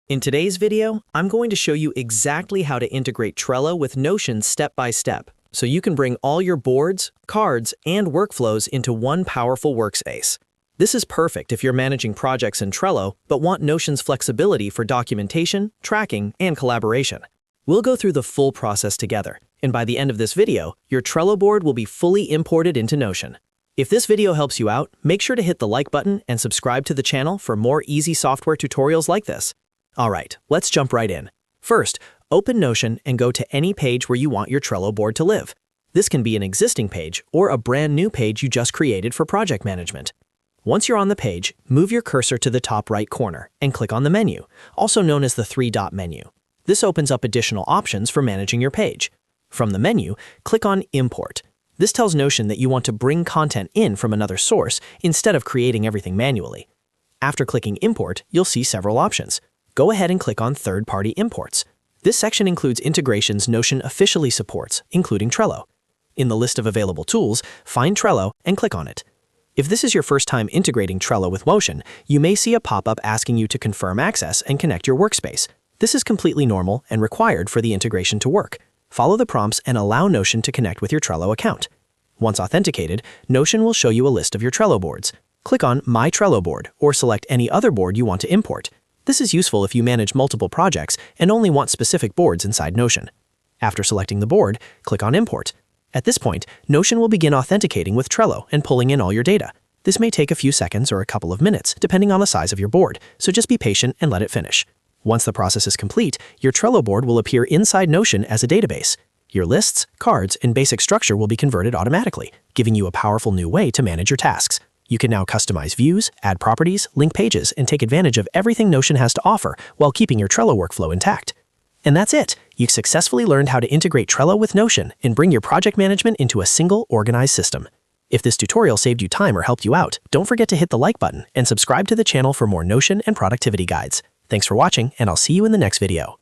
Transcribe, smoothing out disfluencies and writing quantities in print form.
In today's video, I'm going to show you exactly how to integrate Trello with Notion step by step, so you can bring all your boards, cards, and workflows into one powerful workspace. This is perfect if you're managing projects in Trello but want Notion's flexibility for documentation, tracking, and collaboration. We'll go through the full process together, and by the end of this video, your Trello board will be fully imported into Notion. If this video helps you out, make sure to hit the like button and subscribe to the channel for more easy software tutorials like this. Alright, let's jump right in. First, open Notion and go to any page where you want your Trello board to live. This can be an existing page or a brand new page you just created for project management. Once you're on the page, move your cursor to the top right corner and click on the menu, also known as the three-dot menu. This opens up additional options for managing your page. From the menu, click on Import. This tells Notion that you want to bring content in from another source instead of creating everything manually. After clicking Import, you'll see several options. Go ahead and click on Third-Party Imports. This section includes integrations Notion officially supports, including Trello. In the list of available tools, find Trello and click on it. If this is your first time integrating Trello with Notion, you may see a pop-up asking you to confirm access and connect your workspace. This is completely normal and required for the integration to work. Follow the prompts and allow Notion to connect with your Trello account. Once authenticated, Notion will show you a list of your Trello boards. Click on My Trello Board or select any other board you want to import. This is useful if you manage multiple projects and only want specific boards inside Notion. After selecting the board, click on Import. At this point, Notion will begin authenticating with Trello and pulling in all your data. This may take a few seconds or a couple of minutes, depending on the size of your board, so just be patient and let it finish. Once the process is complete, your Trello board will appear inside Notion as a database. Your lists, cards, and basic structure will be converted automatically, giving you a powerful new way to manage your tasks. You can now customize views, add properties, link pages, and take advantage of everything Notion has to offer while keeping your Trello workflow intact. And that's it! You've successfully learned how to integrate Trello with Notion and bring your project management into a single, organized system. If this tutorial saved you time or helped you out, don't forget to hit the like button and subscribe to the channel for more Notion and productivity guides. Thanks for watching, and I'll see you in the next video.